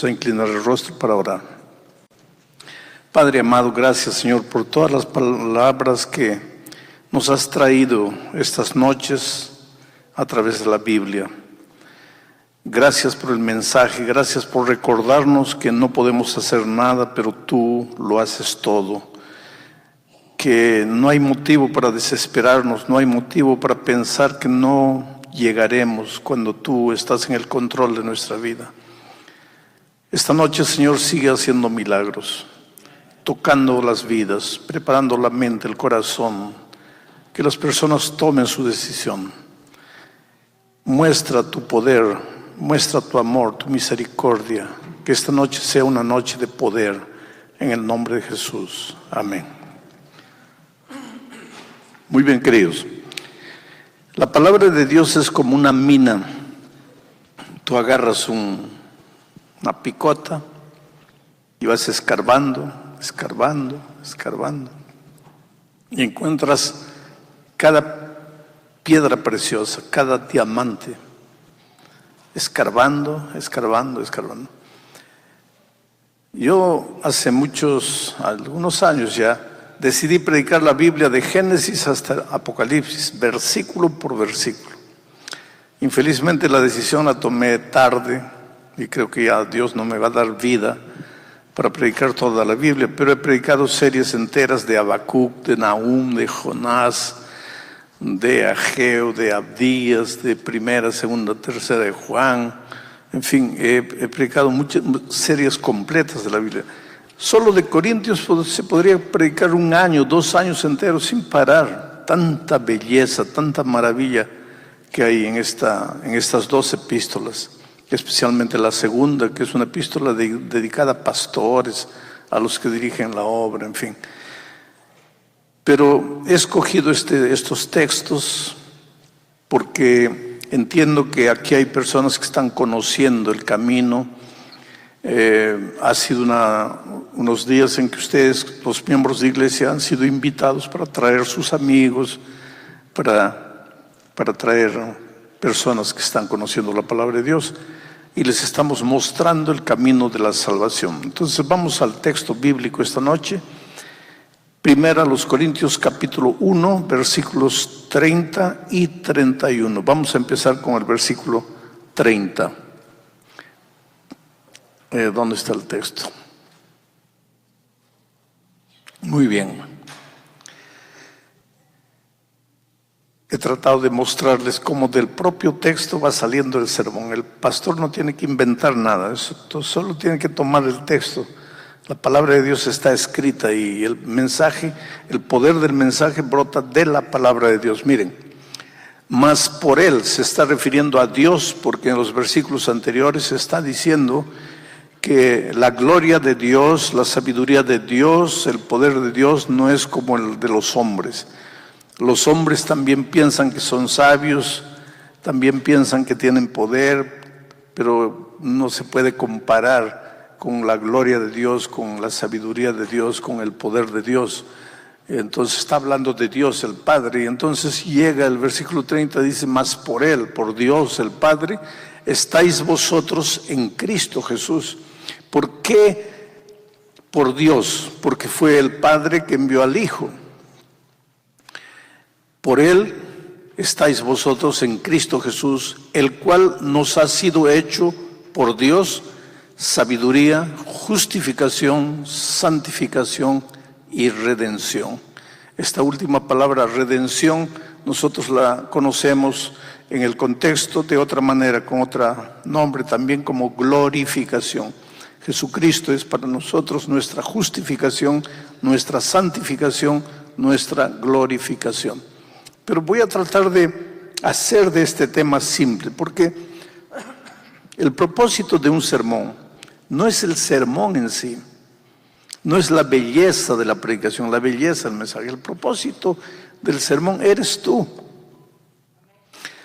Vamos a inclinar el rostro para orar. Padre amado, gracias, Señor, por todas las palabras que nos has traído estas noches a través de la Biblia. Gracias por el mensaje, gracias por recordarnos que no podemos hacer nada, pero tú lo haces todo. Que no hay motivo para desesperarnos, no hay motivo para pensar que no llegaremos cuando tú estás en el control de nuestra vida. Esta noche, Señor, sigue haciendo milagros, tocando las vidas, preparando la mente, el corazón, que las personas tomen su decisión. Muestra tu poder, muestra tu amor, tu misericordia, que esta noche sea una noche de poder, en el nombre de Jesús. Amén. Muy bien, queridos. La palabra de Dios es como una mina. Tú agarras una picota y vas escarbando, y encuentras cada piedra preciosa, cada diamante, escarbando. Yo hace algunos años ya, decidí predicar la Biblia de Génesis hasta Apocalipsis, versículo por versículo. Infelizmente la decisión la tomé tarde y creo que ya Dios no me va a dar vida para predicar toda la Biblia, pero he predicado series enteras de Habacuc, de Nahum, de Jonás, de Ageo, de Abdías, de Primera, Segunda, Tercera de Juan. En fin, he predicado muchas series completas de la Biblia. Solo de Corintios se podría predicar 1 año, 2 años enteros sin parar. Tanta belleza, tanta maravilla que hay en estas 2 epístolas. Especialmente la segunda, que es una epístola dedicada a pastores, a los que dirigen la obra, en fin. Pero he escogido estos textos porque entiendo que aquí hay personas que están conociendo el camino. Ha sido unos días en que ustedes, los miembros de iglesia, han sido invitados para traer sus amigos, para traer personas que están conociendo la palabra de Dios, y les estamos mostrando el camino de la salvación. Entonces vamos al texto bíblico esta noche. Primera los Corintios capítulo 1, versículos 30 y 31. Vamos a empezar con el versículo 30. ¿Dónde está el texto? Muy bien. He tratado de mostrarles cómo del propio texto va saliendo el sermón. El pastor no tiene que inventar nada, solo tiene que tomar el texto. La palabra de Dios está escrita y el mensaje, el poder del mensaje brota de la palabra de Dios. Miren, mas por él se está refiriendo a Dios, porque en los versículos anteriores se está diciendo que la gloria de Dios, la sabiduría de Dios, el poder de Dios no es como el de los hombres. Los hombres también piensan que son sabios, también piensan que tienen poder, pero no se puede comparar con la gloria de Dios, con la sabiduría de Dios, con el poder de Dios. Entonces está hablando de Dios el Padre, y entonces llega el versículo 30, dice, mas por él, por Dios el Padre, estáis vosotros en Cristo Jesús. ¿Por qué por Dios? Porque fue el Padre que envió al Hijo. Por él estáis vosotros en Cristo Jesús, el cual nos ha sido hecho por Dios sabiduría, justificación, santificación y redención. Esta última palabra, redención, nosotros la conocemos en el contexto de otra manera, con otro nombre también, como glorificación. Jesucristo es para nosotros nuestra justificación, nuestra santificación, nuestra glorificación. Pero voy a tratar de hacer de este tema simple, porque el propósito de un sermón no es el sermón en sí, no es la belleza de la predicación, la belleza del mensaje. El propósito del sermón eres tú.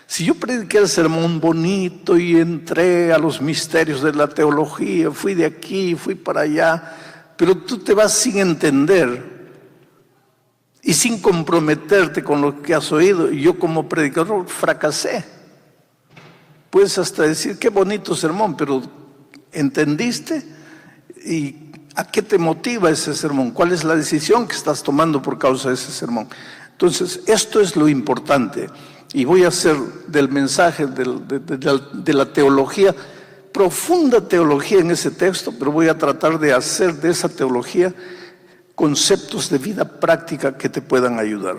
Si yo prediqué el sermón bonito y entré a los misterios de la teología, fui de aquí, fui para allá, pero tú te vas sin entender y sin comprometerte con lo que has oído, y yo como predicador fracasé. Puedes hasta decir, qué bonito sermón, pero ¿Entendiste? ¿Y a qué te motiva ese sermón? ¿Cuál es la decisión que estás tomando por causa de ese sermón? Entonces, esto es lo importante. Y voy a hacer del mensaje de la teología, profunda teología en ese texto, pero voy a tratar de hacer de esa teología conceptos de vida práctica que te puedan ayudar.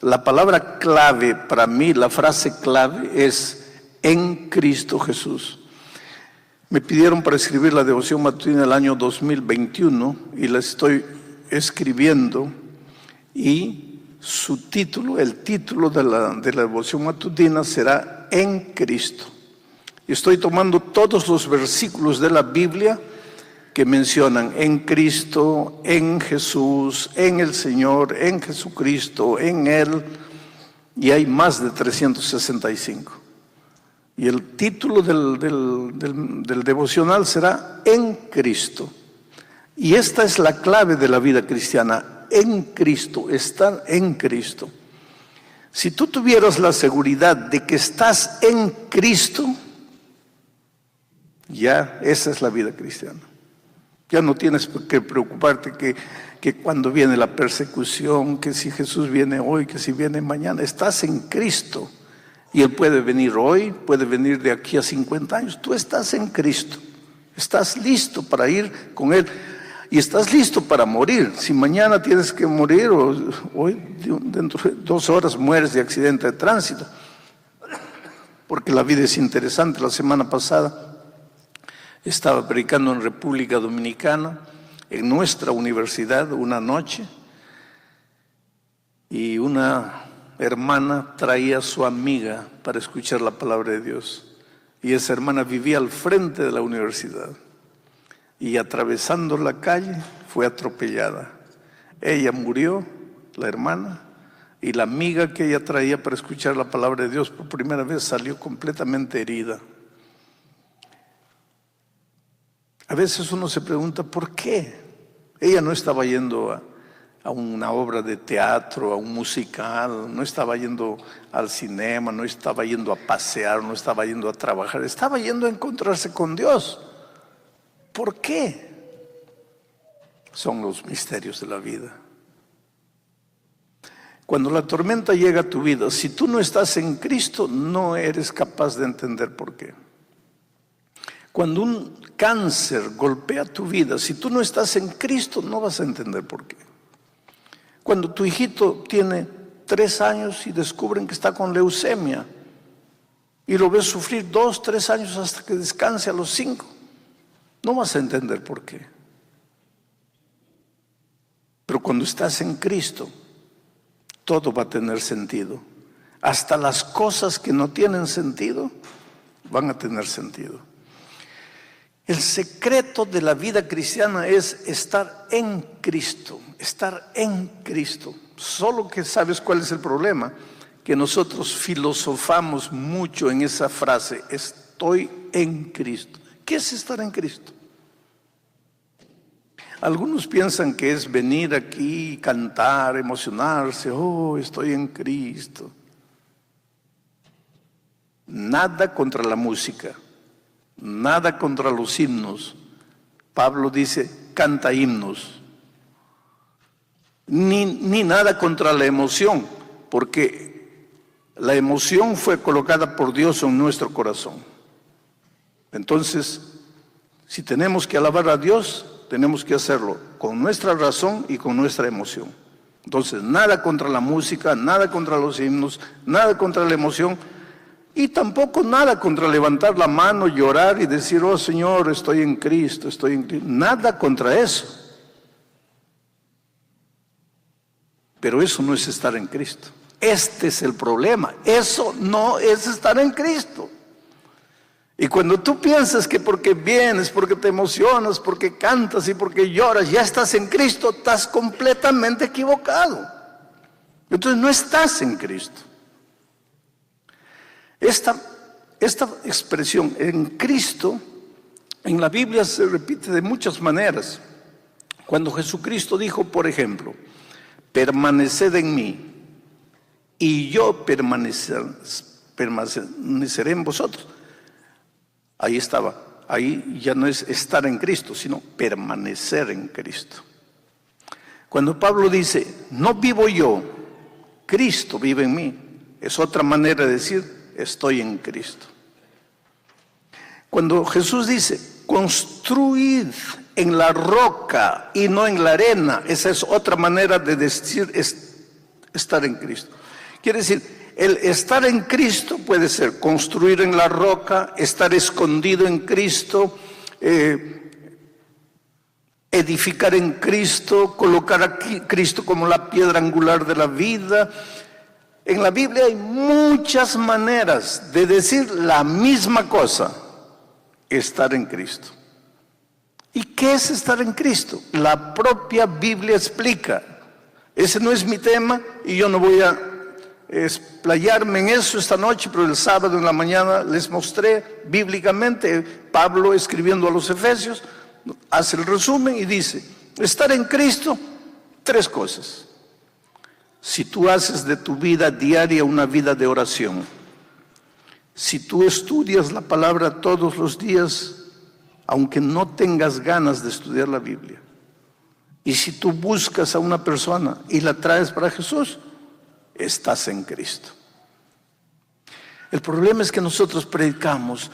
La palabra clave para mí, la frase clave es en Cristo Jesús. Me pidieron para escribir la devoción matutina del año 2021 y la estoy escribiendo, y su título, el título de la devoción matutina será En Cristo. Y estoy tomando todos los versículos de la Biblia que mencionan en Cristo, en Jesús, en el Señor, en Jesucristo, en Él, y hay más de 365. Y el título del devocional será En Cristo. Y esta es la clave de la vida cristiana, en Cristo, estar en Cristo. Si tú tuvieras la seguridad de que estás en Cristo, ya esa es la vida cristiana. Ya no tienes que preocuparte que cuando viene la persecución, que si Jesús viene hoy, que si viene mañana. Estás en Cristo. Y Él puede venir hoy, puede venir de aquí a 50 años. Tú estás en Cristo. Estás listo para ir con Él. Y estás listo para morir. Si mañana tienes que morir, o hoy, dentro de 2 horas mueres de accidente de tránsito. Porque la vida es interesante. La semana pasada estaba predicando en República Dominicana, en nuestra universidad, una noche, y una hermana traía a su amiga para escuchar la palabra de Dios. Y esa hermana vivía al frente de la universidad. Y atravesando la calle fue atropellada. Ella murió, la hermana, y la amiga que ella traía para escuchar la palabra de Dios por primera vez salió completamente herida. A veces uno se pregunta, ¿por qué? Ella no estaba yendo a una obra de teatro, a un musical, no estaba yendo al cinema, no estaba yendo a pasear, no estaba yendo a trabajar, estaba yendo a encontrarse con Dios. ¿Por qué? Son los misterios de la vida. Cuando la tormenta llega a tu vida, si tú no estás en Cristo, no eres capaz de entender por qué. Cuando un cáncer golpea tu vida, si tú no estás en Cristo, no vas a entender por qué. Cuando tu hijito tiene 3 años y descubren que está con leucemia y lo ves sufrir 2, 3 años hasta que descanse a los 5, no vas a entender por qué. Pero cuando estás en Cristo, todo va a tener sentido. Hasta las cosas que no tienen sentido van a tener sentido. El secreto de la vida cristiana es estar en Cristo, estar en Cristo. Solo que sabes cuál es el problema, que nosotros filosofamos mucho en esa frase, estoy en Cristo. ¿Qué es estar en Cristo? Algunos piensan que es venir aquí, cantar, emocionarse, oh, estoy en Cristo. Nada contra la música. Nada contra los himnos. Pablo dice, canta himnos. Ni nada contra la emoción, porque la emoción fue colocada por Dios en nuestro corazón. Entonces, si tenemos que alabar a Dios, tenemos que hacerlo con nuestra razón y con nuestra emoción. Entonces, nada contra la música, nada contra los himnos, nada contra la emoción. Y tampoco nada contra levantar la mano, llorar y decir, oh Señor, estoy en Cristo, estoy en Cristo. Nada contra eso. Pero eso no es estar en Cristo. Este es el problema. Eso no es estar en Cristo. Y cuando tú piensas que porque vienes, porque te emocionas, porque cantas y porque lloras, ya estás en Cristo, estás completamente equivocado. Entonces no estás en Cristo. Esta expresión en Cristo en la Biblia se repite de muchas maneras. Cuando Jesucristo dijo, por ejemplo, permaneced en mí y yo permaneceré en vosotros. Ahí estaba ahí ya no es estar en Cristo, sino permanecer en Cristo. Cuando Pablo dice, no vivo yo, Cristo vive en mí, es otra manera de decir, estoy en Cristo. Cuando Jesús dice, construid en la roca y no en la arena, esa es otra manera de decir estar en Cristo. Quiere decir, el estar en Cristo puede ser construir en la roca, estar escondido en Cristo, edificar en Cristo, colocar a Cristo como la piedra angular de la vida. En la Biblia hay muchas maneras de decir la misma cosa, estar en Cristo. ¿Y qué es estar en Cristo? La propia Biblia explica. Ese no es mi tema y yo no voy a explayarme en eso esta noche, pero el sábado en la mañana les mostré bíblicamente, Pablo escribiendo a los Efesios, hace el resumen y dice, estar en Cristo, 3 cosas. Si tú haces de tu vida diaria una vida de oración, si tú estudias la palabra todos los días, aunque no tengas ganas de estudiar la Biblia, y si tú buscas a una persona y la traes para Jesús, estás en Cristo. El problema es que nosotros predicamos,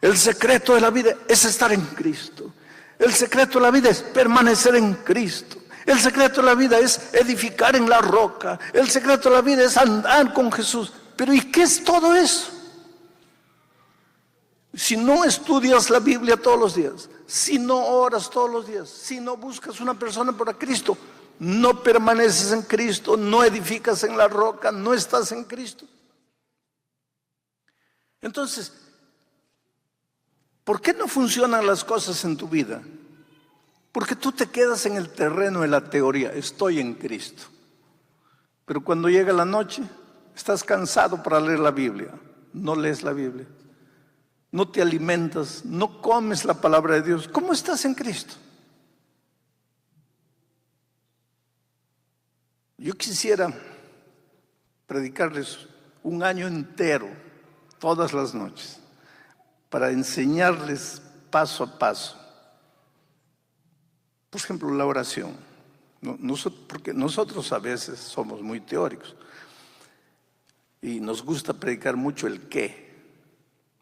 el secreto de la vida es estar en Cristo. El secreto de la vida es permanecer en Cristo. El secreto de la vida es edificar en la roca. El secreto de la vida es andar con Jesús. Pero ¿y qué es todo eso? Si no estudias la Biblia todos los días, si no oras todos los días, si no buscas una persona para Cristo, no permaneces en Cristo, no edificas en la roca, no estás en Cristo. Entonces, ¿por qué no funcionan las cosas en tu vida? Porque tú te quedas en el terreno de la teoría, estoy en Cristo. Pero cuando llega la noche, estás cansado para leer la Biblia, no lees la Biblia, no te alimentas, no comes la palabra de Dios. ¿Cómo estás en Cristo? Yo quisiera predicarles un año entero, todas las noches, para enseñarles paso a paso. Por ejemplo, la oración. Porque nosotros a veces somos muy teóricos y nos gusta predicar mucho el qué.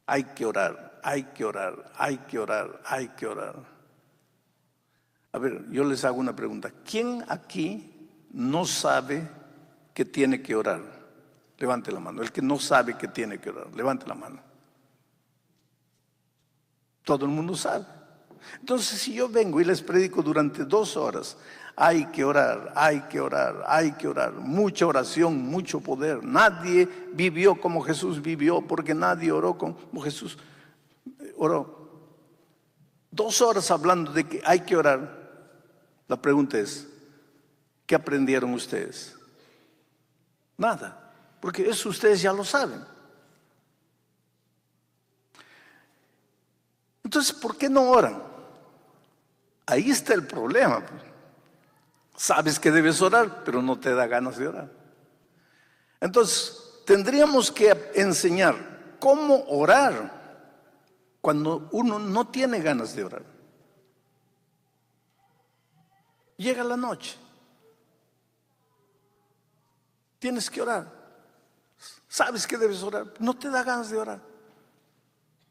Hay que orar, hay que orar, hay que orar, hay que orar. A ver, yo les hago una pregunta. ¿Quién aquí no sabe que tiene que orar? Levante la mano. El que no sabe que tiene que orar, levante la mano. Todo el mundo sabe. Entonces, si yo vengo y les predico durante 2 horas, hay que orar, hay que orar, hay que orar, mucha oración, mucho poder. Nadie vivió como Jesús vivió, porque nadie oró como Jesús oró. 2 horas hablando de que hay que orar. La pregunta es, ¿qué aprendieron ustedes? Nada, porque eso ustedes ya lo saben. Entonces, ¿por qué no oran? Ahí está el problema. Sabes que debes orar, pero no te da ganas de orar. Entonces, tendríamos que enseñar cómo orar cuando uno no tiene ganas de orar. Llega la noche. Tienes que orar. Sabes que debes orar, no te da ganas de orar.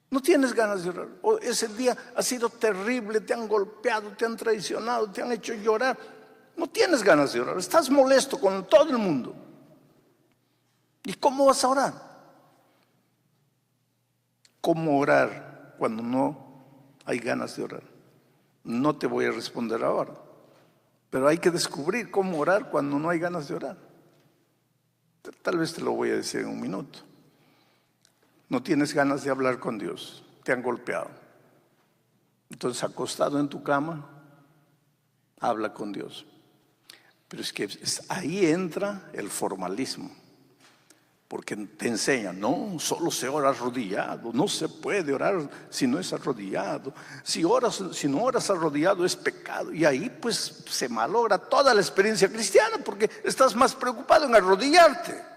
No tienes ganas de orar. O ese día ha sido terrible, te han golpeado, te han traicionado, te han hecho llorar. No tienes ganas de orar. Estás molesto con todo el mundo. ¿Y cómo vas a orar? ¿Cómo orar cuando no hay ganas de orar? No te voy a responder ahora. Pero hay que descubrir cómo orar cuando no hay ganas de orar. Tal vez te lo voy a decir en un minuto. No tienes ganas de hablar con Dios, te han golpeado. Entonces, acostado en tu cama, habla con Dios. Pero es que ahí entra el formalismo, porque te enseñan, no, solo se ora arrodillado, no se puede orar si no es arrodillado. Si no oras arrodillado es pecado. Y ahí pues se malogra toda la experiencia cristiana, porque estás más preocupado en arrodillarte.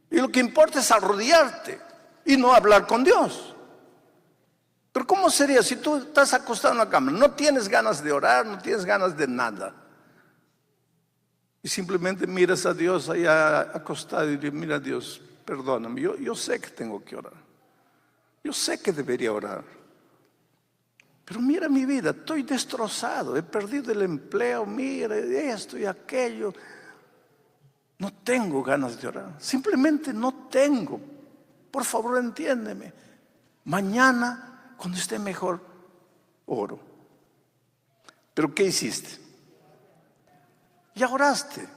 Y lo que importa es arrodillarte. y no hablar con Dios. Pero ¿cómo sería si tú estás acostado en la cama, no tienes ganas de orar, no tienes ganas de nada, y simplemente miras a Dios allá acostado y dices, mira Dios, perdóname, yo sé que tengo que orar, yo sé que debería orar, pero mira mi vida, estoy destrozado, he perdido el empleo, mira esto y aquello, no tengo ganas de orar, simplemente no tengo. Por favor, entiéndeme. Mañana, cuando esté mejor, oro. ¿Pero qué hiciste? Ya oraste.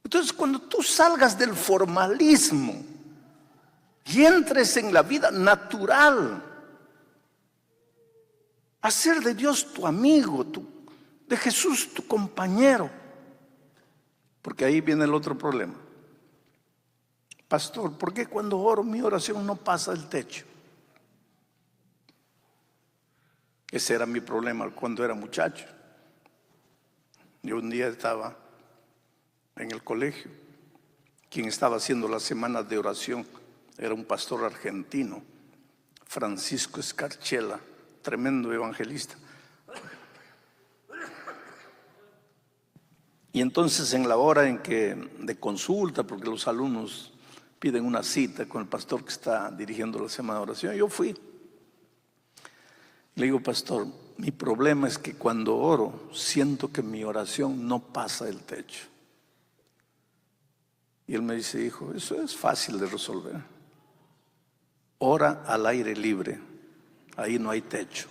Entonces, cuando tú salgas del formalismo y entres en la vida natural, hacer de Dios tu amigo, de Jesús tu compañero, porque ahí viene el otro problema. Pastor, ¿por qué cuando oro mi oración no pasa el techo? Ese era mi problema cuando era muchacho. Yo un día estaba en el colegio. Quien estaba haciendo las semanas de oración era un pastor argentino, Francisco Escarchela, tremendo evangelista. Y entonces en la hora de consulta, porque los alumnos piden una cita con el pastor que está dirigiendo la semana de oración, yo fui. Le digo, pastor, mi problema es que cuando oro, siento que mi oración no pasa el techo. Y él me dice, hijo, eso es fácil de resolver. Ora al aire libre, ahí no hay techo.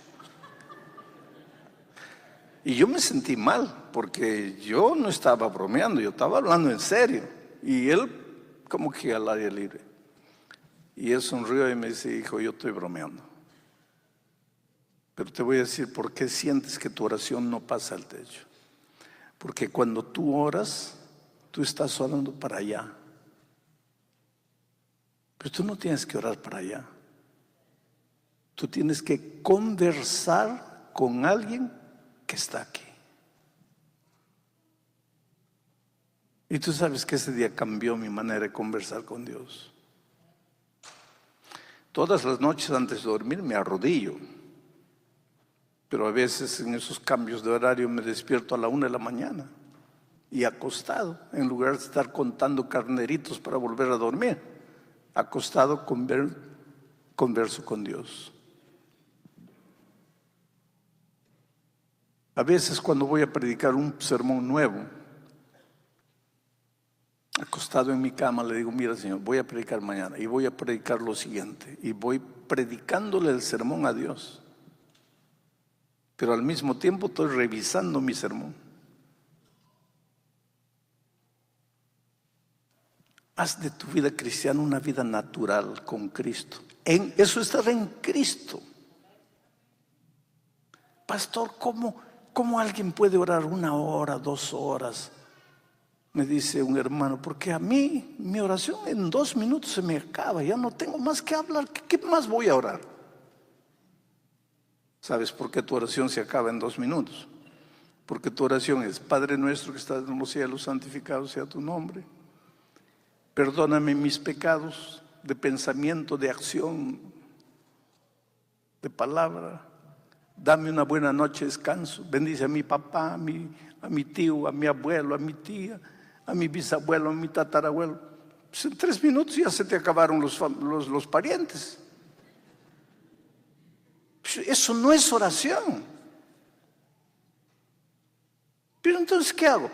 Y yo me sentí mal, porque yo no estaba bromeando, yo estaba hablando en serio. Y él como que al aire libre. Y él sonrió y me dice, hijo, yo estoy bromeando. Pero te voy a decir por qué sientes que tu oración no pasa al techo. Porque cuando tú oras, tú estás orando para allá. Pero tú no tienes que orar para allá. Tú tienes que conversar con alguien que está aquí. Y tú sabes que ese día cambió mi manera de conversar con Dios. Todas las noches antes de dormir me arrodillo. Pero a veces en esos cambios de horario me despierto a la 1 de la mañana y acostado, en lugar de estar contando carneritos para volver a dormir, acostado converso con Dios. A veces cuando voy a predicar un sermón nuevo, acostado en mi cama le digo, mira Señor, voy a predicar mañana y voy a predicar lo siguiente, y voy predicándole el sermón a Dios. Pero al mismo tiempo estoy revisando mi sermón. Haz de tu vida cristiana una vida natural con Cristo. Eso es estar en Cristo. Pastor, ¿cómo alguien puede orar 1 hora, 2 horas? Me dice un hermano, porque a mí mi oración en 2 minutos se me acaba, ya no tengo más que hablar. ¿Qué más voy a orar? ¿Sabes por qué tu oración se acaba en 2 minutos? Porque tu oración es, Padre nuestro que estás en los cielos, santificado sea tu nombre. Perdóname mis pecados de pensamiento, de acción, de palabra. Dame una buena noche de descanso. Bendice a mi papá, a mi tío, a mi abuelo, a mi tía, a mi bisabuelo, a mi tatarabuelo. Pues en 3 minutos ya se te acabaron los parientes. Eso no es oración. Pero entonces, ¿qué hago?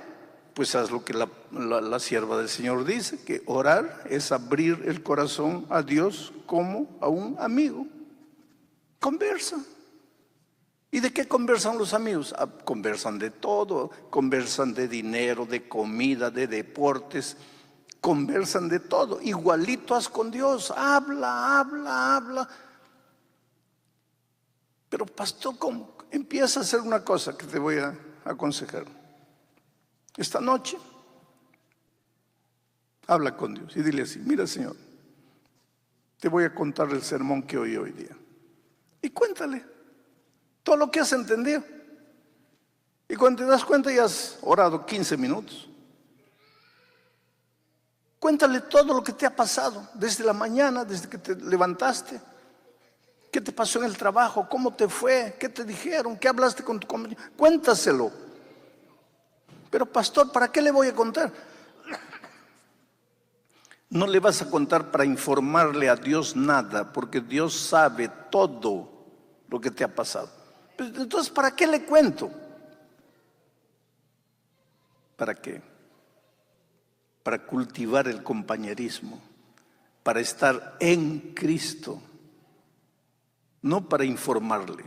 Pues haz lo que la sierva del Señor dice, que orar es abrir el corazón a Dios como a un amigo. Conversa. ¿Y de qué conversan los amigos? Conversan de todo, conversan de dinero, de comida, de deportes, conversan de todo. Igualito haz con Dios, habla. Pero pastor, ¿cómo? Empieza a hacer una cosa que te voy a aconsejar. Esta noche, habla con Dios y dile así, mira Señor, te voy a contar el sermón que oí hoy día. Y cuéntale todo lo que has entendido. Y cuando te das cuenta ya has orado 15 minutos. Cuéntale todo lo que te ha pasado desde la mañana, desde que te levantaste. ¿Qué te pasó en el trabajo? ¿Cómo te fue? ¿Qué te dijeron? ¿Qué hablaste con tu compañero? Cuéntaselo. Pero pastor, ¿para qué le voy a contar? No le vas a contar para informarle a Dios nada, porque Dios sabe todo lo que te ha pasado. Entonces, ¿para qué le cuento? ¿Para qué? Para cultivar el compañerismo, para estar en Cristo, no para informarle.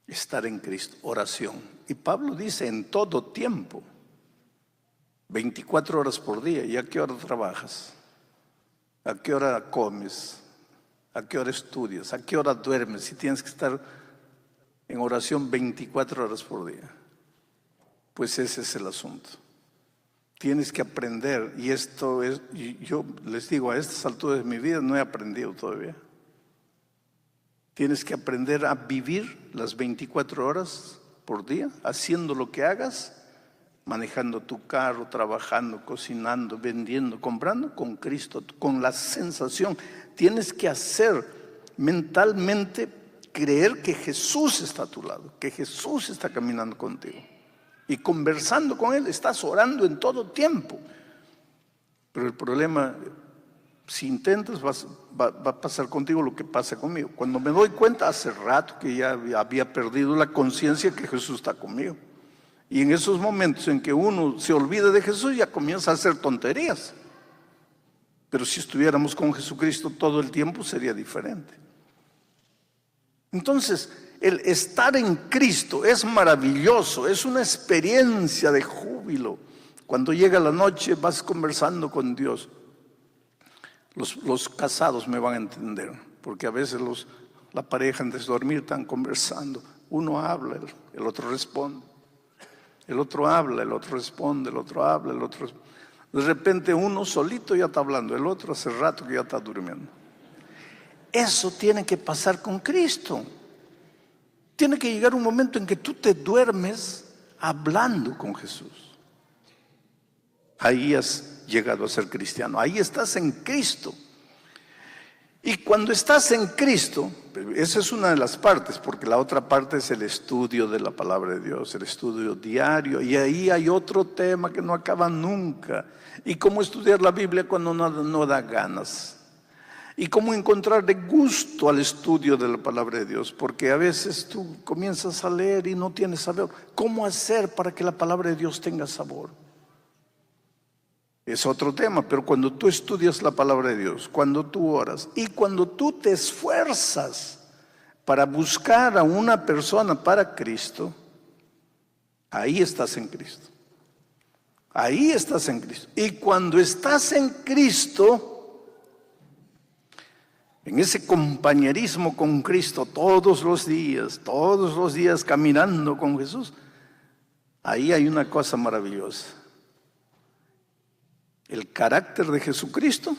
Estar en Cristo, oración. Y Pablo dice en todo tiempo, 24 horas por día. ¿Y a qué hora trabajas? ¿A qué hora comes? ¿A qué hora estudias? ¿A qué hora duermes? Si tienes que estar en oración 24 horas por día. Pues ese es el asunto. Tienes que aprender, y esto es, yo les digo, a estas alturas de mi vida no he aprendido todavía. Tienes que aprender a vivir las 24 horas por día, haciendo lo que hagas, manejando tu carro, trabajando, cocinando, vendiendo, comprando con Cristo, con la sensación. Tienes que hacer mentalmente creer que Jesús está a tu lado, que Jesús está caminando contigo. Y conversando con Él, estás orando en todo tiempo. Pero el problema, si intentas, va a pasar contigo lo que pasa conmigo. Cuando me doy cuenta, hace rato que ya había perdido la conciencia que Jesús está conmigo. Y en esos momentos en que uno se olvida de Jesús, ya comienza a hacer tonterías. Pero si estuviéramos con Jesucristo todo el tiempo, sería diferente. Entonces, el estar en Cristo es maravilloso, es una experiencia de júbilo. Cuando llega la noche vas conversando con Dios. Los casados me van a entender, porque a veces la pareja antes de dormir están conversando. Uno habla, el otro responde. El otro habla, el otro responde, el otro habla, el otro responde. De repente uno solito ya está hablando, el otro hace rato que ya está durmiendo. Eso tiene que pasar con Cristo. Tiene que llegar un momento en que tú te duermes hablando con Jesús. Ahí has llegado a ser cristiano, ahí estás en Cristo. Y cuando estás en Cristo, esa es una de las partes, porque la otra parte es el estudio de la palabra de Dios, el estudio diario, y ahí hay otro tema que no acaba nunca. Y cómo estudiar la Biblia cuando no da ganas. Y cómo encontrarle gusto al estudio de la palabra de Dios, porque a veces tú comienzas a leer y no tienes sabor. ¿Cómo hacer para que la palabra de Dios tenga sabor? Es otro tema, pero cuando tú estudias la palabra de Dios, cuando tú oras y cuando tú te esfuerzas para buscar a una persona para Cristo, ahí estás en Cristo. Ahí estás en Cristo. Y cuando estás en Cristo, en ese compañerismo con Cristo todos los días caminando con Jesús, ahí hay una cosa maravillosa. El carácter de Jesucristo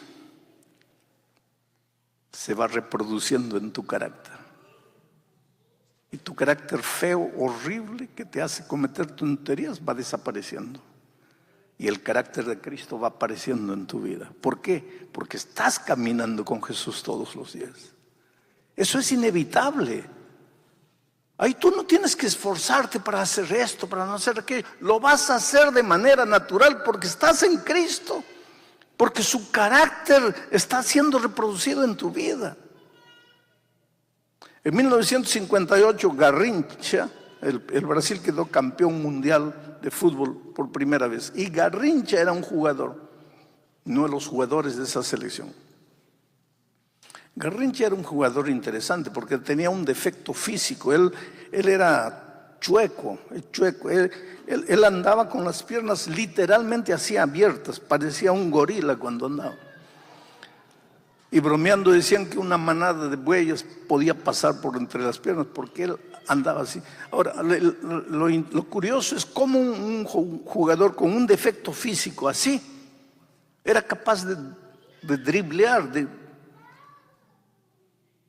se va reproduciendo en tu carácter. Y tu carácter feo, horrible, que te hace cometer tonterías, va desapareciendo. Y el carácter de Cristo va apareciendo en tu vida. ¿Por qué? Porque estás caminando con Jesús todos los días. Eso es inevitable. Ahí tú no tienes que esforzarte para hacer esto, para no hacer aquello. Lo vas a hacer de manera natural porque estás en Cristo. Porque su carácter está siendo reproducido en tu vida. En 1958, Garrincha, el Brasil quedó campeón mundial de fútbol por primera vez. Y Garrincha era un jugador, no de los jugadores de esa selección. Garrincha era un jugador interesante porque tenía un defecto físico. Él era chueco. Él andaba con las piernas literalmente así abiertas, parecía un gorila cuando andaba. Y bromeando decían que una manada de bueyes podía pasar por entre las piernas porque él andaba así. Ahora, lo curioso es cómo un jugador con un defecto físico así era capaz de driblear,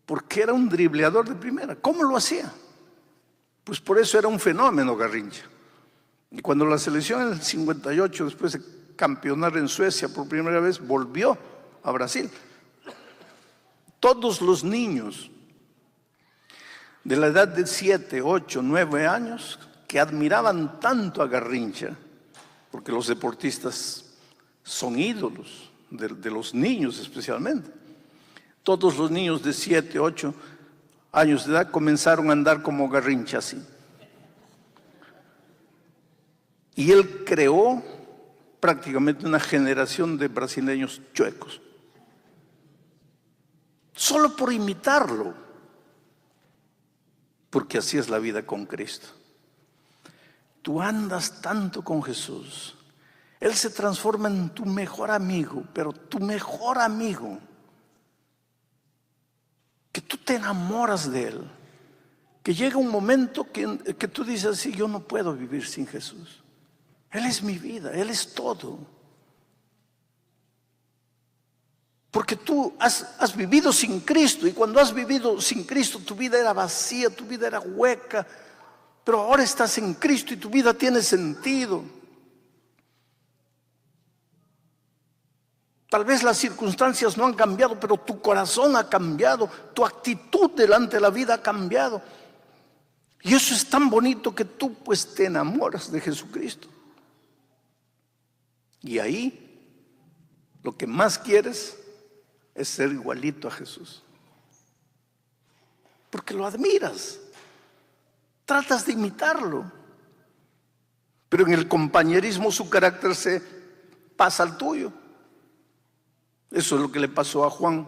porque era un dribleador de primera. ¿Cómo lo hacía? Pues por eso era un fenómeno Garrincha. Y cuando la selección en el 58, después de campeonar en Suecia por primera vez, volvió a Brasil, todos los niños de la edad de 7, 8, 9 años que admiraban tanto a Garrincha, porque los deportistas son ídolos de los niños especialmente, todos los niños de 7, 8 años de edad comenzaron a andar como Garrincha así. Y él creó prácticamente una generación de brasileños chuecos, solo por imitarlo, porque así es la vida con Cristo. Tú andas tanto con Jesús, Él se transforma en tu mejor amigo, pero tu mejor amigo, que tú te enamoras de Él, que llega un momento que tú dices así: yo no puedo vivir sin Jesús. Él es mi vida, Él es todo. Porque tú has vivido sin Cristo, y cuando has vivido sin Cristo tu vida era vacía, tu vida era hueca, pero ahora estás en Cristo y tu vida tiene sentido. Tal vez las circunstancias no han cambiado, pero tu corazón ha cambiado, tu actitud delante de la vida ha cambiado. Y eso es tan bonito que tú pues te enamoras de Jesucristo. Y ahí lo que más quieres es ser igualito a Jesús, porque lo admiras, tratas de imitarlo, pero en el compañerismo su carácter se pasa al tuyo. Eso es lo que le pasó a Juan.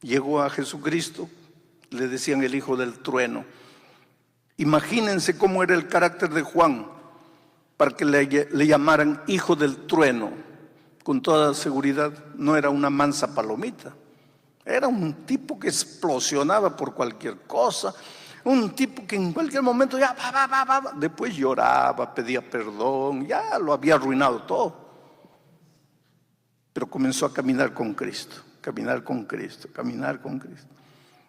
Llegó a Jesucristo, le decían el hijo del trueno. Imagínense cómo era el carácter de Juan para que le llamaran hijo del trueno. Con toda seguridad no era una mansa palomita, era un tipo que explosionaba por cualquier cosa, un tipo que en cualquier momento ya después lloraba, pedía perdón, ya lo había arruinado todo. Pero comenzó a caminar con Cristo, caminar con Cristo, caminar con Cristo.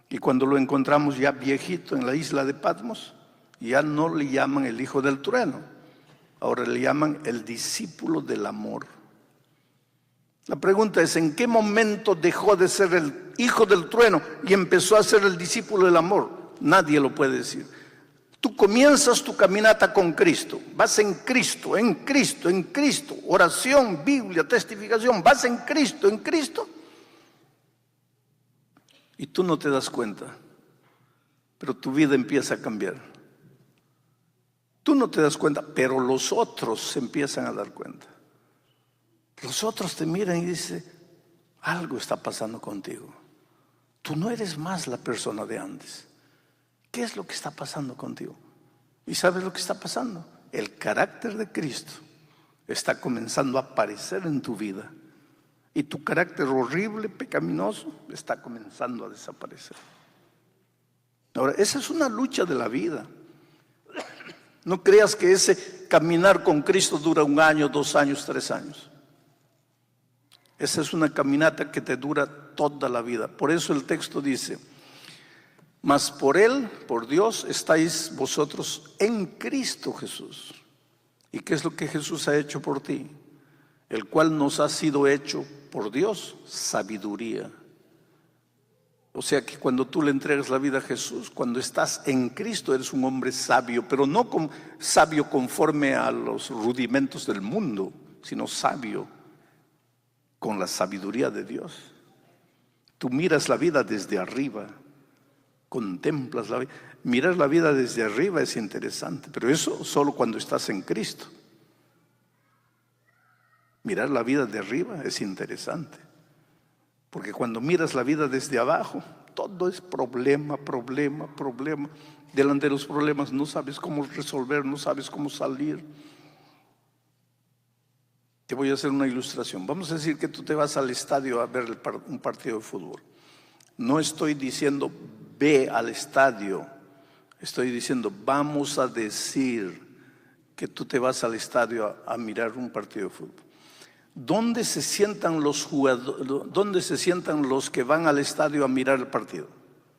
Y cuando lo encontramos ya viejito en la isla de Patmos, ya no le llaman el hijo del trueno, ahora le llaman el discípulo del amor. La pregunta es: ¿en qué momento dejó de ser el hijo del trueno y empezó a ser el discípulo del amor? Nadie lo puede decir. Tú comienzas tu caminata con Cristo, vas en Cristo, en Cristo, en Cristo, oración, Biblia, testificación, vas en Cristo, y tú no te das cuenta, pero tu vida empieza a cambiar. Tú no te das cuenta, pero los otros se empiezan a dar cuenta. Los otros te miran y dicen: algo está pasando contigo. Tú no eres más la persona de antes. ¿Qué es lo que está pasando contigo? ¿Y sabes lo que está pasando? El carácter de Cristo está comenzando a aparecer en tu vida. Y tu carácter horrible, pecaminoso, está comenzando a desaparecer. Ahora, esa es una lucha de la vida. No creas que ese caminar con Cristo dura 1 año, 2 años, 3 años. Esa es una caminata que te dura toda la vida. Por eso el texto dice: mas por Él, por Dios, estáis vosotros en Cristo Jesús. ¿Y qué es lo que Jesús ha hecho por ti? El cual nos ha sido hecho por Dios sabiduría. O sea que cuando tú le entregas la vida a Jesús, cuando estás en Cristo, eres un hombre sabio, pero no sabio conforme a los rudimentos del mundo, sino sabio con la sabiduría de Dios. Tú miras la vida desde arriba, contemplas la vida. Mirar la vida desde arriba es interesante, pero eso solo cuando estás en Cristo. Mirar la vida de arriba es interesante, porque cuando miras la vida desde abajo, todo es problema, problema, problema. Delante de los problemas no sabes cómo resolver, no sabes cómo salir. Te voy a hacer una ilustración. Vamos a decir que tú te vas al estadio a ver un partido de fútbol. No estoy diciendo ve al estadio, estoy diciendo vamos a decir que tú te vas al estadio a mirar un partido de fútbol. ¿Dónde se sientan los jugadores? ¿Dónde se sientan los que van al estadio a mirar el partido?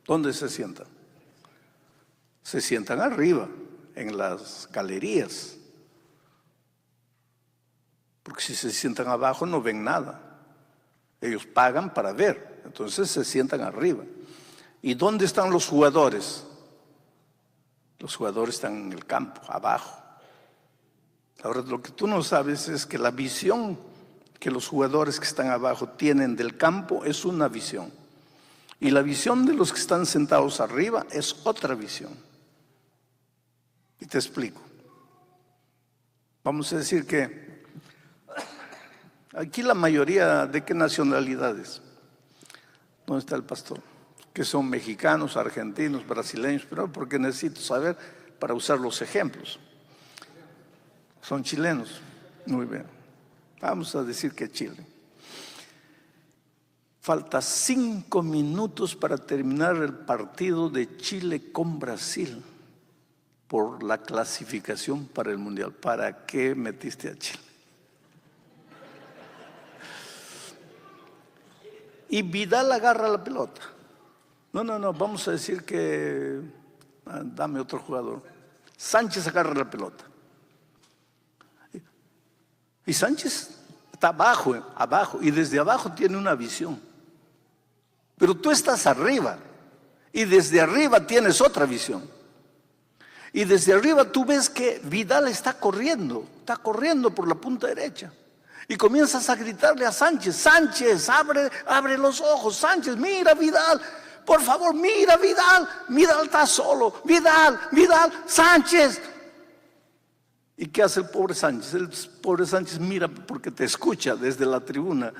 ¿Dónde se sientan? Se sientan arriba, en las galerías. Porque si se sientan abajo no ven nada. Ellos pagan para ver, entonces se sientan arriba. ¿Y dónde están los jugadores? Los jugadores están en el campo, abajo. Ahora, lo que tú no sabes es que la visión que los jugadores que están abajo tienen del campo es una visión. Y la visión de los que están sentados arriba es otra visión. Y te explico. Vamos a decir que aquí la mayoría, ¿de qué nacionalidades? ¿Dónde está el pastor? Que son mexicanos, argentinos, brasileños, pero porque necesito saber para usar los ejemplos. Son chilenos. Muy bien. Vamos a decir que Chile. Falta 5 minutos para terminar el partido de Chile con Brasil por la clasificación para el Mundial. ¿Para qué metiste a Chile? Y Vidal agarra la pelota. No, vamos a decir que... dame otro jugador. Sánchez agarra la pelota. Y Sánchez está abajo, y desde abajo tiene una visión. Pero tú estás arriba, y desde arriba tienes otra visión. Y desde arriba tú ves que Vidal está corriendo por la punta derecha. Y comienzas a gritarle a Sánchez: Sánchez, abre los ojos, Sánchez, mira Vidal, por favor, mira Vidal, Vidal está solo, Vidal, Sánchez. ¿Y qué hace el pobre Sánchez? El pobre Sánchez mira porque te escucha desde la tribuna.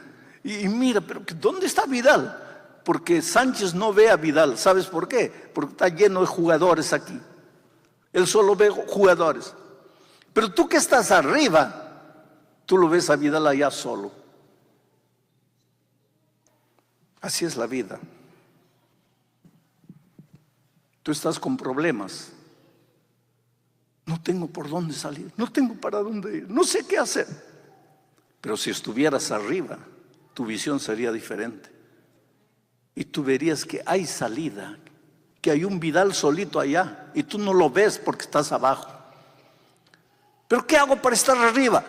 Y mira, pero ¿dónde está Vidal? Porque Sánchez no ve a Vidal. ¿Sabes por qué? Porque está lleno de jugadores aquí. Él solo ve jugadores. Pero tú que estás arriba, tú lo ves a Vidal allá solo. Así es la vida. Tú estás con problemas. No tengo por dónde salir, no tengo para dónde ir, no sé qué hacer. Pero si estuvieras arriba, tu visión sería diferente. Y tú verías que hay salida, que hay un Vidal solito allá, y tú no lo ves porque estás abajo. ¿Pero qué hago para estar arriba?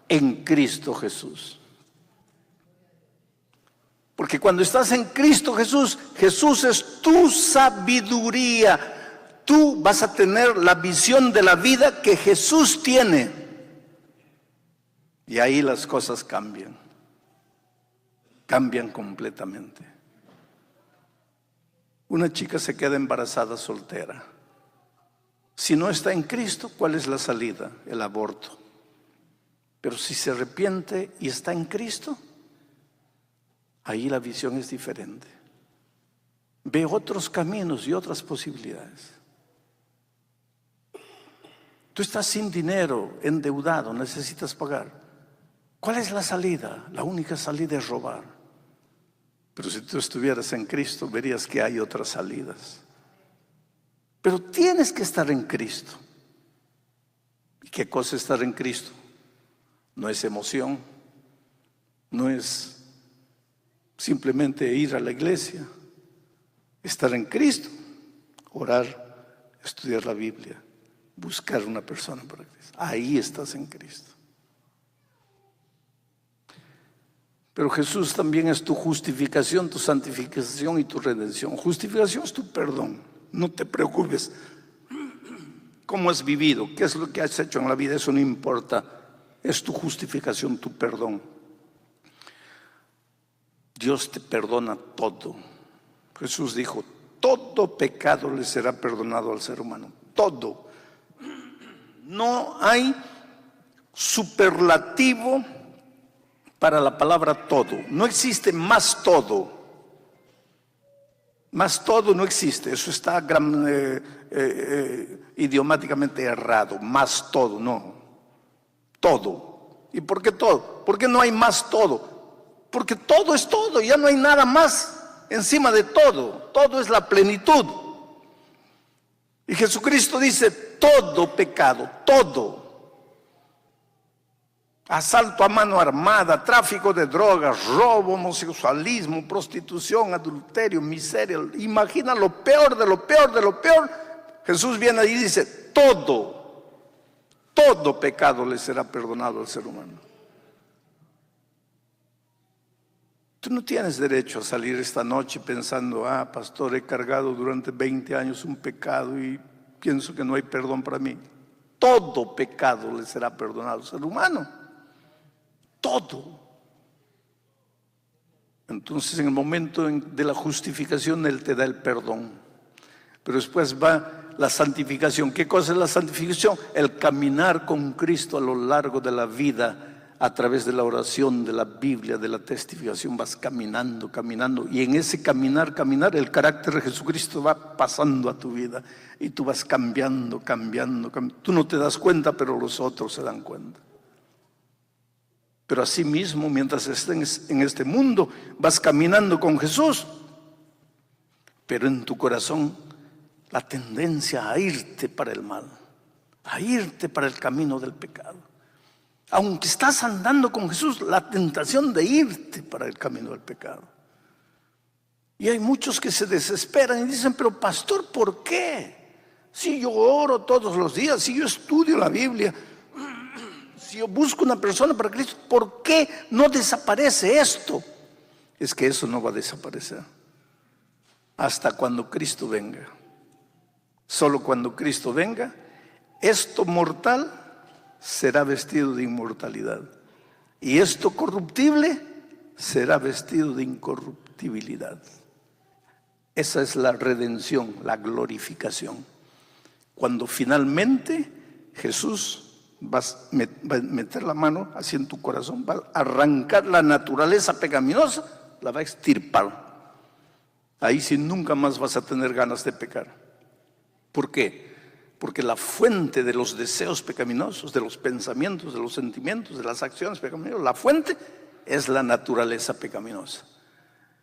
En Cristo Jesús. Porque cuando estás en Cristo Jesús, Jesús es tu sabiduría. Tú vas a tener la visión de la vida que Jesús tiene. Y ahí las cosas cambian. Cambian completamente. Una chica se queda embarazada soltera. Si no está en Cristo, ¿cuál es la salida? El aborto. Pero si se arrepiente y está en Cristo, ahí la visión es diferente. Ve otros caminos y otras posibilidades. Tú estás sin dinero, endeudado, necesitas pagar. ¿Cuál es la salida? La única salida es robar. Pero si tú estuvieras en Cristo, verías que hay otras salidas. Pero tienes que estar en Cristo. ¿Y qué cosa es estar en Cristo? No es emoción, no es simplemente ir a la iglesia. Estar en Cristo, orar, estudiar la Biblia, buscar una persona para Cristo. Ahí estás en Cristo. Pero Jesús también es tu justificación, tu santificación y tu redención. Justificación es tu perdón. No te preocupes cómo has vivido, qué es lo que has hecho en la vida, eso no importa. Es tu justificación, tu perdón. Dios te perdona todo. Jesús dijo: todo pecado le será perdonado al ser humano. Todo. No hay superlativo para la palabra todo. No existe más todo. Más todo no existe. Eso está idiomáticamente errado. Más todo, no. Todo. ¿Y por qué todo? ¿Por qué no hay más todo? Porque todo es todo. Ya no hay nada más encima de todo. Todo es la plenitud. Y Jesucristo dice: todo pecado, todo. Asalto a mano armada, tráfico de drogas, robo, homosexualismo, prostitución, adulterio, miseria. Imagina lo peor de lo peor de lo peor. Jesús viene ahí y dice: todo pecado le será perdonado al ser humano. Tú no tienes derecho a salir esta noche pensando, pastor, he cargado durante 20 años un pecado y pienso que no hay perdón para mí. Todo pecado le será perdonado al ser humano. Todo. Entonces, en el momento de la justificación, Él te da el perdón. Pero después va la santificación. ¿Qué cosa es la santificación? El caminar con Cristo a lo largo de la vida. A través de la oración, de la Biblia, de la testificación, vas caminando, caminando. Y en ese caminar, el carácter de Jesucristo va pasando a tu vida. Y tú vas cambiando. Tú no te das cuenta, pero los otros se dan cuenta. Pero así mismo, mientras estés en este mundo, vas caminando con Jesús. Pero en tu corazón, la tendencia a irte para el mal, a irte para el camino del pecado. Aunque estás andando con Jesús, la tentación de irte para el camino del pecado. Y hay muchos que se desesperan y dicen, pero pastor, ¿por qué? Si yo oro todos los días, si yo estudio la Biblia, si yo busco una persona para Cristo, ¿por qué no desaparece esto? Es que eso no va a desaparecer hasta cuando Cristo venga. Solo cuando Cristo venga, esto mortal será vestido de inmortalidad. Y esto corruptible será vestido de incorruptibilidad. Esa es la redención, la glorificación. Cuando finalmente Jesús va a meter la mano así en tu corazón, va a arrancar la naturaleza pecaminosa, la va a extirpar. Ahí sí nunca más vas a tener ganas de pecar. ¿Por qué? Porque la fuente de los deseos pecaminosos, de los pensamientos, de los sentimientos, de las acciones pecaminosas, la fuente es la naturaleza pecaminosa.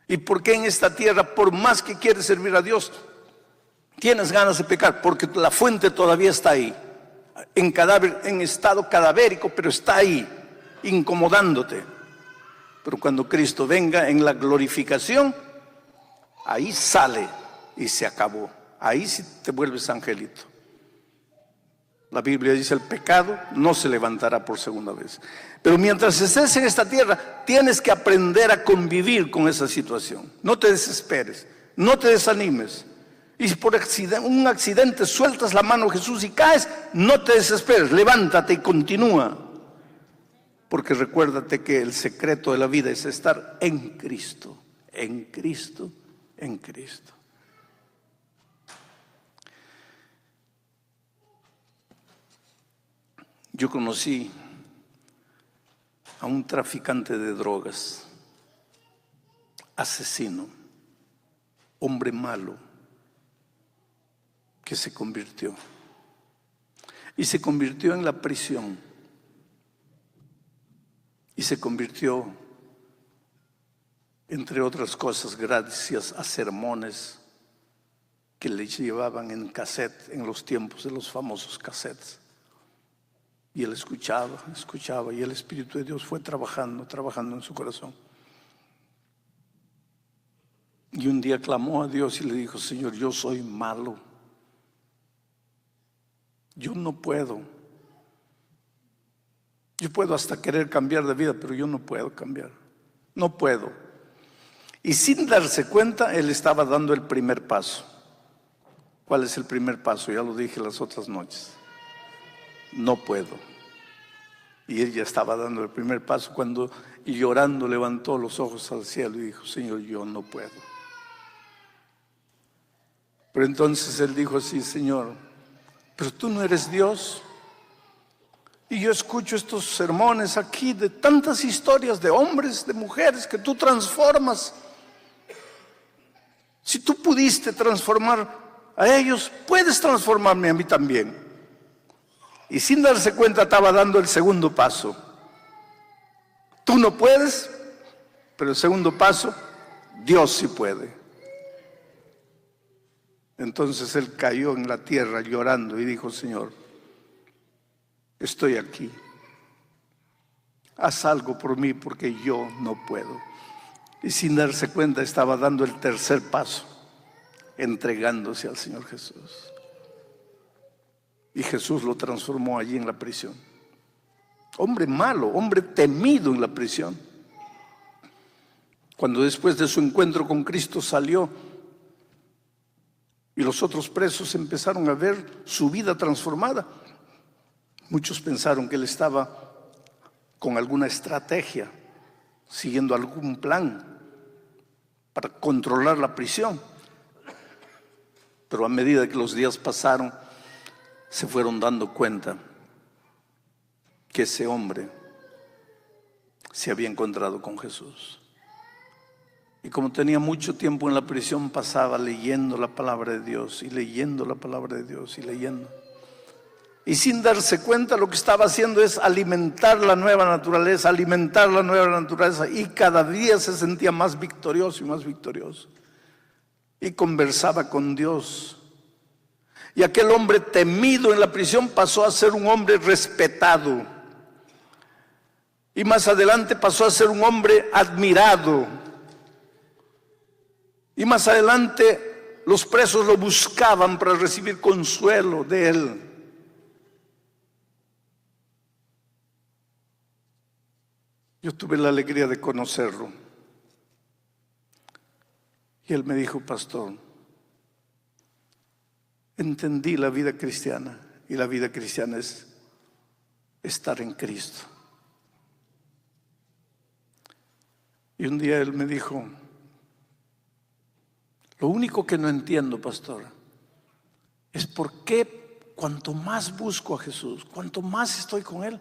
¿Y por qué en esta tierra, por más que quieres servir a Dios, tienes ganas de pecar? Porque la fuente todavía está ahí, en estado cadavérico, pero está ahí, incomodándote. Pero cuando Cristo venga en la glorificación, ahí sale y se acabó. Ahí sí te vuelves angelito. La Biblia dice, el pecado no se levantará por segunda vez. Pero mientras estés en esta tierra, tienes que aprender a convivir con esa situación. No te desesperes, no te desanimes. Y si por un accidente sueltas la mano a Jesús y caes, no te desesperes, levántate y continúa. Porque recuérdate que el secreto de la vida es estar en Cristo, en Cristo, en Cristo. Yo conocí a un traficante de drogas, asesino, hombre malo, que se convirtió. Y se convirtió en la prisión. Y se convirtió, entre otras cosas, gracias a sermones que le llevaban en cassette, en los tiempos de los famosos cassettes. Y él escuchaba, y el Espíritu de Dios fue trabajando en su corazón. Y un día clamó a Dios y le dijo, Señor, yo soy malo. Yo no puedo. Yo puedo hasta querer cambiar de vida, pero yo no puedo cambiar. No puedo. Y sin darse cuenta, él estaba dando el primer paso. ¿Cuál es el primer paso? Ya lo dije las otras noches. No puedo. Y él ya estaba dando el primer paso cuando, y llorando, levantó los ojos al cielo y dijo, Señor, yo no puedo. Pero entonces él dijo así, Señor, pero tú no eres Dios. Y yo escucho estos sermones aquí de tantas historias de hombres, de mujeres que tú transformas. Si tú pudiste transformar a ellos, puedes transformarme a mí también. Y sin darse cuenta estaba dando el segundo paso. Tú no puedes, pero el segundo paso, Dios sí puede. Entonces él cayó en la tierra llorando y dijo, Señor, estoy aquí. Haz algo por mí porque yo no puedo. Y sin darse cuenta estaba dando el tercer paso, entregándose al Señor Jesús. Y Jesús lo transformó allí en la prisión. Hombre malo, hombre temido en la prisión. Cuando después de su encuentro con Cristo salió y los otros presos empezaron a ver su vida transformada, muchos pensaron que él estaba con alguna estrategia, siguiendo algún plan para controlar la prisión. Pero a medida que los días pasaron, se fueron dando cuenta que ese hombre se había encontrado con Jesús. Y como tenía mucho tiempo en la prisión, pasaba leyendo la palabra de Dios y leyendo la palabra de Dios y leyendo. Y sin darse cuenta, lo que estaba haciendo es alimentar la nueva naturaleza, alimentar la nueva naturaleza. Y cada día se sentía más victorioso y más victorioso. Y conversaba con Dios. Y aquel hombre temido en la prisión pasó a ser un hombre respetado. Y más adelante pasó a ser un hombre admirado. Y más adelante los presos lo buscaban para recibir consuelo de él. Yo tuve la alegría de conocerlo. Y él me dijo: pastor, entendí la vida cristiana, y la vida cristiana es estar en Cristo. Y un día él me dijo: lo único que no entiendo, pastor, es por qué cuanto más busco a Jesús, cuanto más estoy con Él,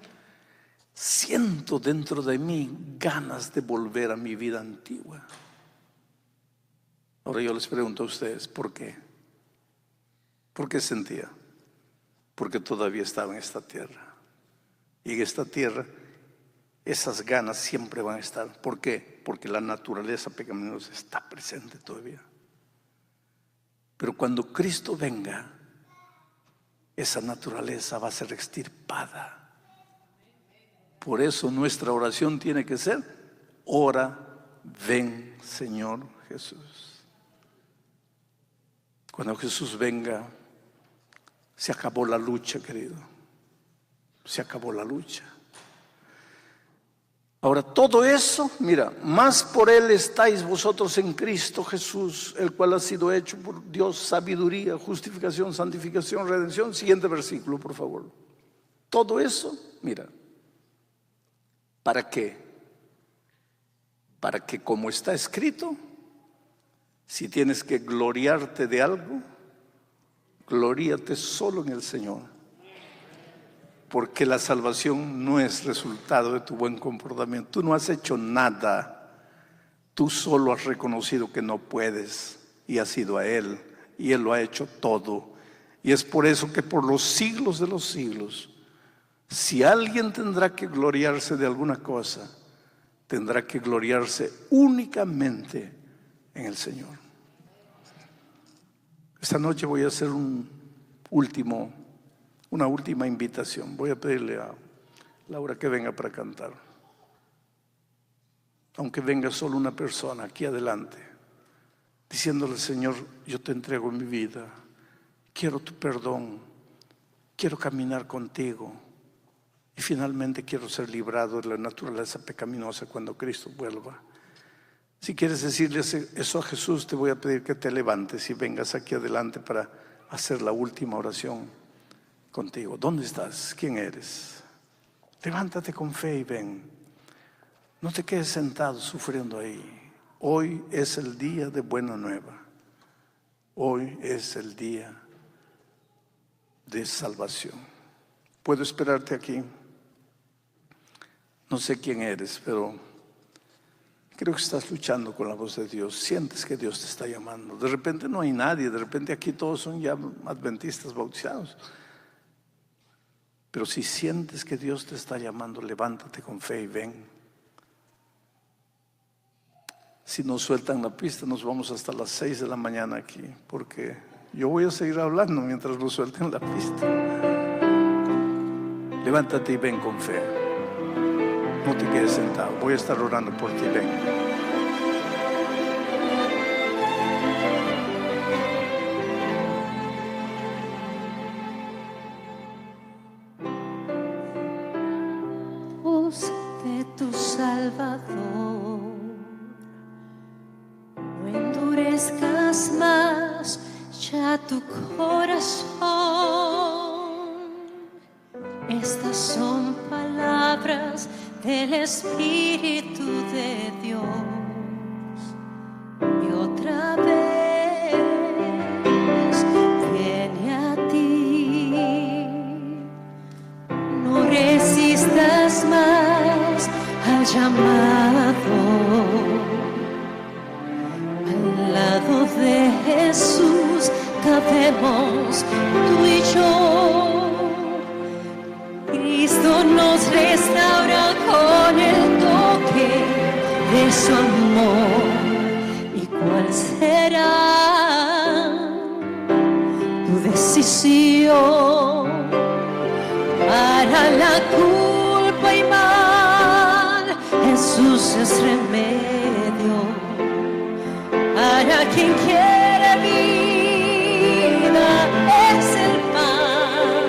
siento dentro de mí ganas de volver a mi vida antigua. Ahora yo les pregunto a ustedes, ¿por qué? ¿Por qué sentía? Porque todavía estaba en esta tierra. Y en esta tierra esas ganas siempre van a estar. ¿Por qué? Porque la naturaleza pecaminosa está presente todavía. Pero cuando Cristo venga, esa naturaleza va a ser extirpada. Por eso nuestra oración tiene que ser: ora, ven, Señor Jesús. Cuando Jesús venga, se acabó la lucha, querido. Se acabó la lucha. Ahora, todo eso, mira, más por Él estáis vosotros en Cristo Jesús, el cual ha sido hecho por Dios sabiduría, justificación, santificación, redención. Siguiente versículo, por favor. Todo eso, mira, ¿para qué? Para que, como está escrito, si tienes que gloriarte de algo, gloríate solo en el Señor. Porque la salvación no es resultado de tu buen comportamiento. Tú no has hecho nada. Tú solo has reconocido que no puedes y has ido a Él. Y Él lo ha hecho todo. Y es por eso que por los siglos de los siglos, si alguien tendrá que gloriarse de alguna cosa, tendrá que gloriarse únicamente en el Señor. Esta noche voy a hacer una última invitación. Voy a pedirle a Laura que venga para cantar. Aunque venga solo una persona aquí adelante, diciéndole: Señor, yo te entrego mi vida, quiero tu perdón, quiero caminar contigo y finalmente quiero ser librado de la naturaleza pecaminosa cuando Cristo vuelva. Si quieres decirle eso a Jesús, te voy a pedir que te levantes y vengas aquí adelante para hacer la última oración contigo. ¿Dónde estás? ¿Quién eres? Levántate con fe y ven. No te quedes sentado sufriendo ahí. Hoy es el día de buena nueva. Hoy es el día de salvación. Puedo esperarte aquí. No sé quién eres, pero creo que estás luchando con la voz de Dios. Sientes que Dios te está llamando. De repente no hay nadie. De repente aquí todos son ya adventistas bautizados. Pero si sientes que Dios te está llamando, levántate con fe y ven. Si nos sueltan la pista, nos vamos hasta las 6 de la mañana aquí, porque yo voy a seguir hablando mientras nos suelten la pista. Levántate y ven con fe. No te quedes sentado. Voy a estar orando por ti. Ven. De tu Salvador, endurezcas más ya tu corazón. Estas son palabras del Espíritu de Dios. Y otra vez viene a ti. No resistas más al llamado. Al lado de Jesús cabemos tú y yo. Cristo nos restaura con el toque de su amor. ¿Y cuál será tu decisión? Para la culpa y mal, Jesús es remedio. Para quien quiere vida, es el pan.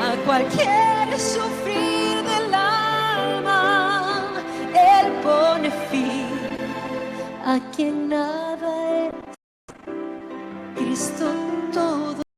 A cualquier sufrir del alma, Él pone fin. A quien nada